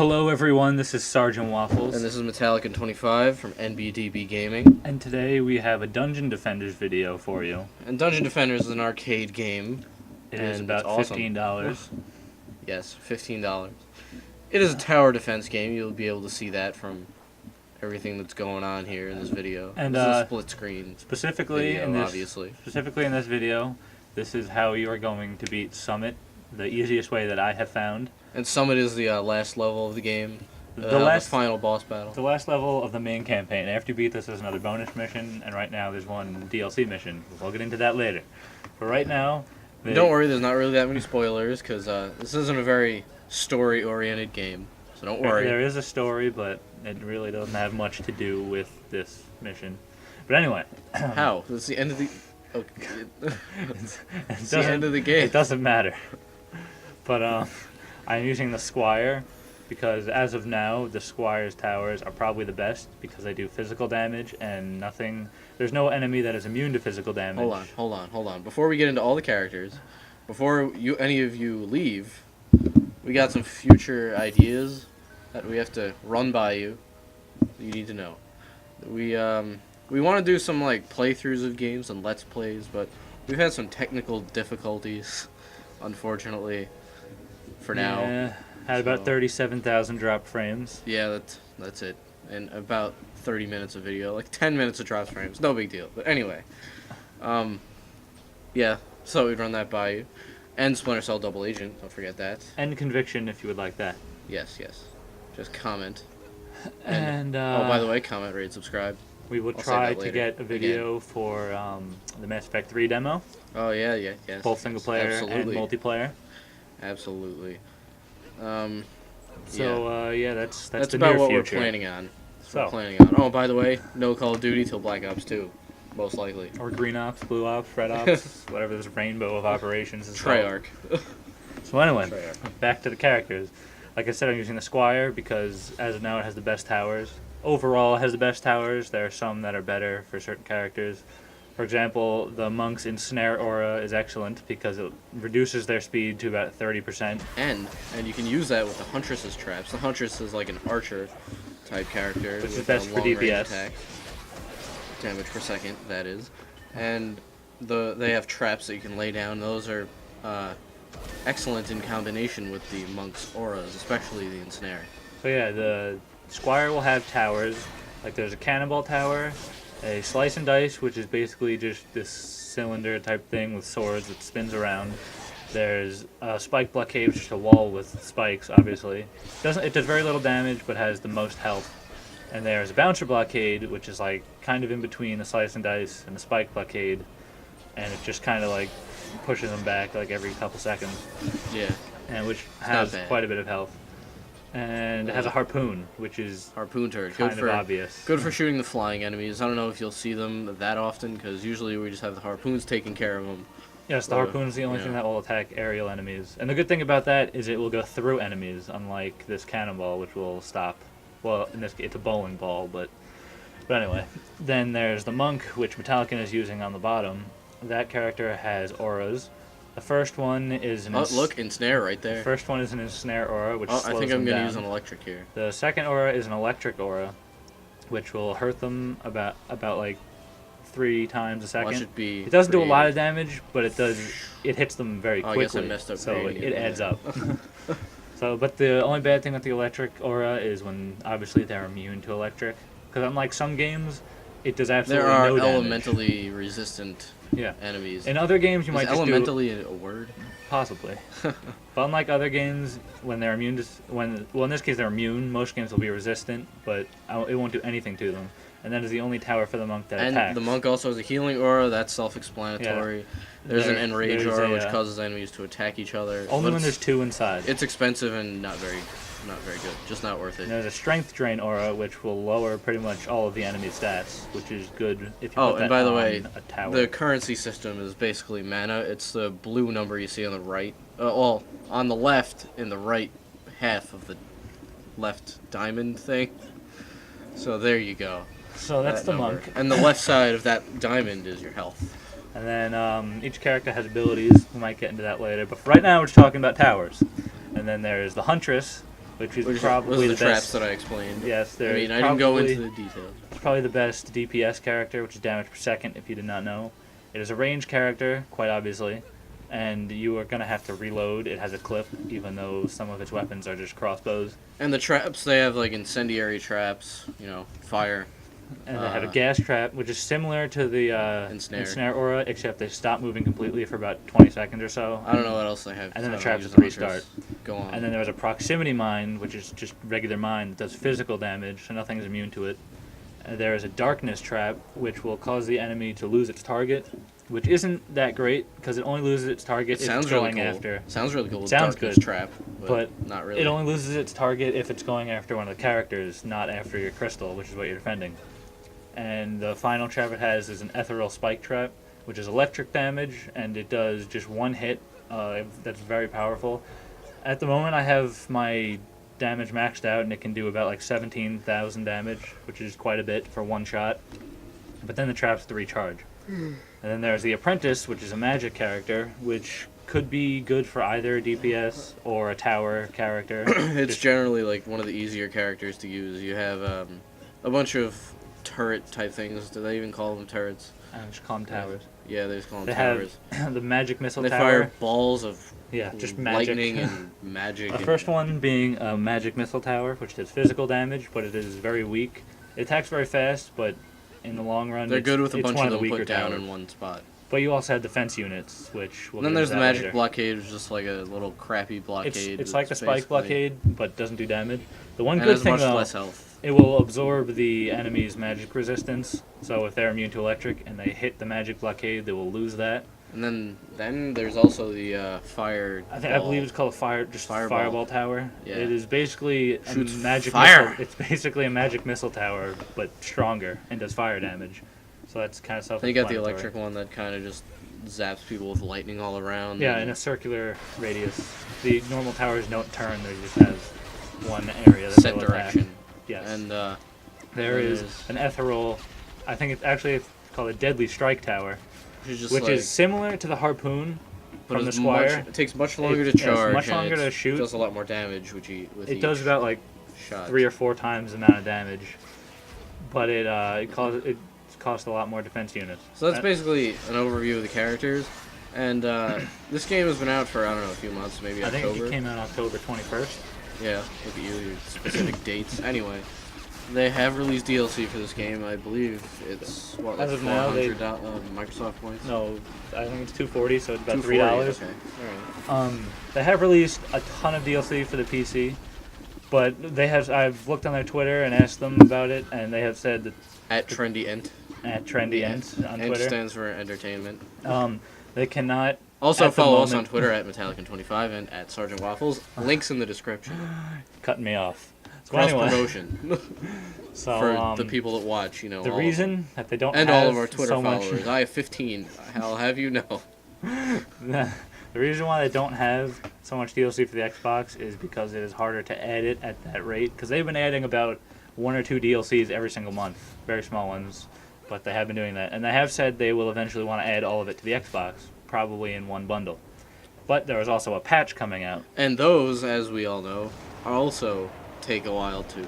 Hello everyone, this is Sergeant Waffles. And this is Metallica 25 from NBDB Gaming. And today we have a Dungeon Defenders video for you. And Dungeon Defenders is an arcade game. It is and about it's awesome. $15. Yes, $15. It is a tower defense game. You'll be able to see that from everything that's going on here in this video. And this is a split screen specifically video, in this obviously. Specifically in this video, this is how you are going to beat Summit, the easiest way that I have found. And Summit is the last level of the game. The final boss battle. The last level of the main campaign. After you beat this, there's another bonus mission, and right now there's one DLC mission. We'll get into that later. But right now... Don't worry, there's not really that many spoilers, because this isn't a very story-oriented game. So don't worry. There is a story, but it really doesn't have much to do with this mission. But anyway... How? It's the end of the... Okay. It's the end of the game. It doesn't matter. But I'm using the Squire because as of now, the Squire's towers are probably the best because they do physical damage and nothing. There's no enemy that is immune to physical damage. Hold on. Before we get into all the characters, before any of you leave, we got some future ideas that we have to run by you. You need to know. We want to do some like playthroughs of games and let's plays, but we've had some technical difficulties, unfortunately. For now. Yeah, had about 37,000 drop frames. Yeah, that's it. And about 30 minutes of video, like 10 minutes of drop frames. No big deal. But anyway, yeah. So we'd run that by you, and Splinter Cell Double Agent. Don't forget that. And Conviction, if you would like that. Yes. Just comment. And oh, by the way, comment, rate, subscribe. We will try to get a video for the Mass Effect 3 demo. Oh yeah, yes. Both single player and multiplayer. Absolutely. That's the about near what future. we're planning on. So. Oh, by the way, no Call of Duty till Black Ops 2, most likely. Or Green Ops, Blue Ops, Red Ops, whatever this rainbow of operations is Treyarch. So anyway, back to the characters. Like I said, I'm using the Squire because as of now it has the best towers. Overall, it has the best towers. There are some that are better for certain characters. For example, the Monk's Ensnare Aura is excellent because it reduces their speed to about 30%. And you can use that with the Huntress's traps. The Huntress is like an archer type character. Which is best for DPS. Attack. Damage per second, that is. And they have traps that you can lay down. Those are excellent in combination with the Monk's auras, especially the Ensnare. So yeah, the Squire will have towers. Like there's a Cannonball Tower, a Slice and Dice, which is basically just this cylinder type thing with swords that spins around. There's a Spike Blockade, which is just a wall with spikes, obviously. It does very little damage, but has the most health. And there's a Bouncer Blockade, which is like kind of in between the Slice and Dice and the Spike Blockade, and it just kind of like pushes them back like every couple seconds. Yeah. And which has quite a bit of health. And it has a Harpoon, which is Harpoon turret. Kind of obvious. Good for shooting the flying enemies. I don't know if you'll see them that often, because usually we just have the Harpoons taking care of them. Yes, the Harpoon is the only thing that will attack aerial enemies. And the good thing about that is it will go through enemies, unlike this Cannonball, which will stop. Well, in this case, it's a bowling ball, but anyway. Then there's the Monk, which Metallica is using on the bottom. That character has auras. The first one is an Ensnare right there. The first one is an Ensnare Aura, which slows them down. I think I'm going to use an electric here. The second aura is an Electric Aura, which will hurt them about like 3 times a second. It doesn't do a lot of damage, but it hits them very quickly. I guess I messed up. So it adds up. But the only bad thing with the Electric Aura is when obviously they're immune to electric. Because unlike some games, it does absolutely no damage. There are elementally resistant enemies. In other games, you might just elementally a word? Possibly. But unlike other games, when they're immune to... Well, in this case, they're immune. Most games will be resistant, but it won't do anything to them. And that is the only tower for the Monk that attacks. And the Monk also has a healing aura. That's self-explanatory. Yeah. There's an Enrage aura, which causes enemies to attack each other. Only when there's 2 inside. It's expensive and not very good. Just not worth it. And there's a Strength Drain aura, which will lower pretty much all of the enemy stats, which is good if you put that by the way, a tower. The currency system is basically mana. It's the blue number you see on the right. On the left, in the right half of the left diamond thing. So there you go. So that's the Monk. And the left side of that diamond is your health. And then each character has abilities. We might get into that later. But for right now, we're just talking about towers. And then there's the Huntress, which is Which probably was the the traps best. that I explained. Yes, I they're mean, I didn't go probably- into the details. It's probably the best DPS character, which is damage per second, if you did not know. It is a range character, quite obviously, and you are going to have to reload. It has a clip, even though some of its weapons are just crossbows. And the traps, they have like incendiary traps, you know, fire. And they have a Uh, gas trap, which is similar to the Ensnare. aura, except they stop moving completely for about 20 seconds or so. I don't know what else they have. And then the so traps use just hunters. restart. Go on. And then there was a proximity mine, which is just regular mine that does physical damage, so nothing is immune to it. There is a darkness trap, which will cause the enemy to lose its target, which isn't that great because it only loses its target it if sounds it's really going cool. after. Sounds really cool. Sounds Darkness good, trap, but not really. It only loses its target if it's going after one of the characters, not after your crystal, which is what you're defending. And the final trap it has is an ethereal spike trap, which is electric damage, and it does just one hit. That's very powerful. At the moment, I have my damage maxed out, and it can do about like 17,000 damage, which is quite a bit for one shot. But then the traps to recharge. And then there's the apprentice, which is a magic character, which could be good for either a DPS or a tower character. It's Just- generally like one of the easier characters to use. You have a bunch of turret type things. Do they even call them turrets? I just call them towers. Yeah, they just call them They towers. have the magic missile They tower. fire balls of Yeah, just magic. lightning and magic. The and- first one being a magic missile tower, which does physical damage, but it is very weak. It attacks very fast, but in the long run, They're it's, good with a it's bunch one of the them weaker put down towers. in one spot. But you also have defense units, which we'll And then get there's the into that magic later. blockade, which is just like a little crappy blockade. It's like the that's spike basically- blockade, but doesn't do damage. The one And good has thing much though, less health. it will absorb the enemy's magic resistance. So if they're immune to electric and they hit the magic blockade, they will lose that. And then there's also the fire. I believe it's called a Fireball. fireball tower. Yeah. It is basically a Shoots magic fire. missile. It's basically a magic missile tower, but stronger and does fire damage. So that's kind of Then self-explanatory. you got the electric one that kind of just zaps people with lightning all around. Yeah, and in a circular radius. The normal towers don't turn; they just have one area that set they'll attack. direction. Yes. And there then is there's- an ethereal. I think it's actually called a deadly strike tower, which is just which like, is similar to the harpoon but from the it's Squire. It takes much longer It- to yeah, it's charge. much and longer to it shoot. Does a lot more damage, with It does each about like shot. 3 or 4 times the amount of damage, but it costs a lot more defense units. So that's Uh, basically an overview of the characters. And this game has been out for, I don't know, a few months, maybe I think October. it came out October 21st. Yeah, look at you, your specific dates. Anyway, they have released DLC for this game. I believe it's, what, like As of now, they- 400 Microsoft points? No, I think it's $240, so it's about $240, $3. Okay, alright. They have released a ton of DLC for the PC, but I've looked on their Twitter and asked them about it, and they have said that At Trendy Ent. at Trendy Ent on Ent Twitter, stands for entertainment. they cannot. Also At the follow us on moment- Twitter at Metallican25 and at Sergeant Waffles. Links in the description. Cut me off. So Cross anyway, promotion so for the people that watch, you know. the all of reason that they don't them. And have all of our Twitter so followers. much, I have 15. I'll have you know. the reason why they don't have so much DLC for the Xbox is because it is harder to add it at that rate. Because they've been adding about 1 or 2 DLCs every single month, very small ones, but they have been doing that. And they have said they will eventually want to add all of it to the Xbox, probably in one bundle. But there is also a patch coming out. And those, as we all know, also take a while to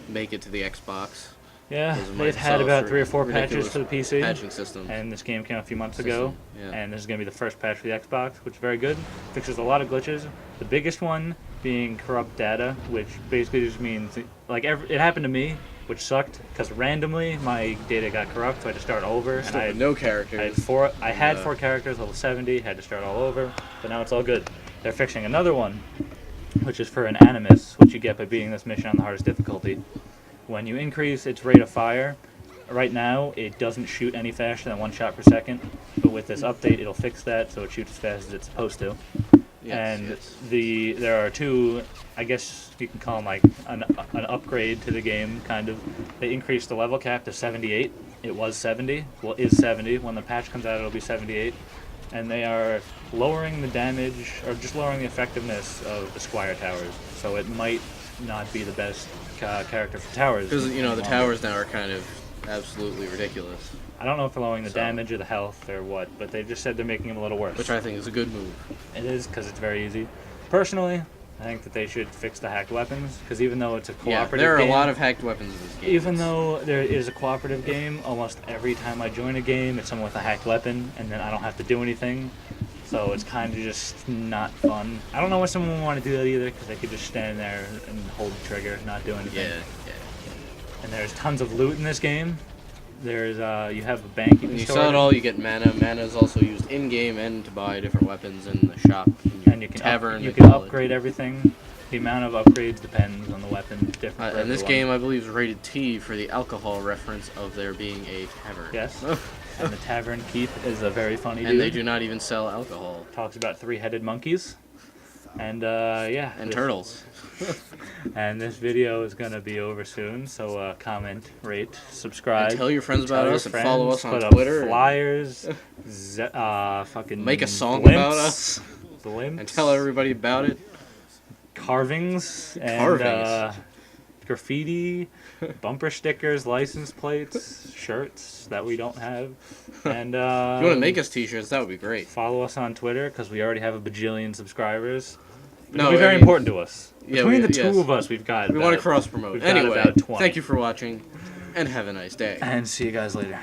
make it to the Xbox. Yeah, Because of they've had Microsoft's about 3 or 4 patches ridiculous for the PC. Patching system. And this game came out a few months ago, Yeah. and this is going to be the first patch for the Xbox, which is very good. Fixes a lot of glitches. The biggest one being corrupt data, which basically just means, like, it happened to me, which sucked, because randomly my data got corrupt, so I had to start over. And Still I with had, no I had characters. four. I had Yeah. 4 characters, level 70. Had to start all over, but now it's all good. They're fixing another one, which is for an Animus, which you get by beating this mission on the hardest difficulty. When you increase its rate of fire, right now it doesn't shoot any faster than 1 shot per second, but with this update it'll fix that so it shoots as fast as it's supposed to. Yes, And yes. there are 2, I guess you can call them like an upgrade to the game, kind of. They increased the level cap to 78. It was 70. Well, is 70. When the patch comes out, it'll be 78. And they are lowering the damage, or just lowering the effectiveness of the Squire towers. So it might not be the best character for towers. Because, you know, the longer. towers now are kind of absolutely ridiculous. I don't know if they're lowering the So- damage or the health or what, but they just said they're making them a little worse. Which I think is a good move. It is, because it's very easy. Personally, I think that they should fix the hacked weapons, because even though it's a Yeah, cooperative there are game, a lot of hacked weapons in this game. even though there is a cooperative game, almost every time I join a game, it's someone with a hacked weapon, and then I don't have to do anything. So it's kind of just not fun. I don't know why someone would want to do that either, because they could just stand there and hold the trigger, not do anything. Yeah. And there's tons of loot in this game. There's you have a bank you When can you store sell it in, all, you get mana. Mana is also used in game and to buy different weapons in the shop. and you can tavern. you they can call it. upgrade everything. The amount of upgrades depends on the weapon. Different. For And this everyone. game, I believe, is rated T for the alcohol reference of there being a tavern. Yes. And the tavern keep is a very funny dude. And they do not even sell alcohol. Talks about three-headed monkeys. And yeah. And this- turtles. And this video is gonna be over soon, so comment, rate, subscribe. And tell your friends tell about your us and follow us friends, on put Twitter. Up flyers, fucking Make a song blimps, about us. blimps, And tell everybody about it. carvings and Carvings. graffiti, bumper stickers, license plates, shirts that we don't have, and If you want to make us t-shirts, that would be great. follow us on Twitter because we already have a bajillion subscribers. No, It'll be I very mean- important to us. Yeah, Between we- the two yes. of us, we've got. We want to about- cross promote. we've got Anyway, about 20. thank you for watching, and have a nice day. And see you guys later.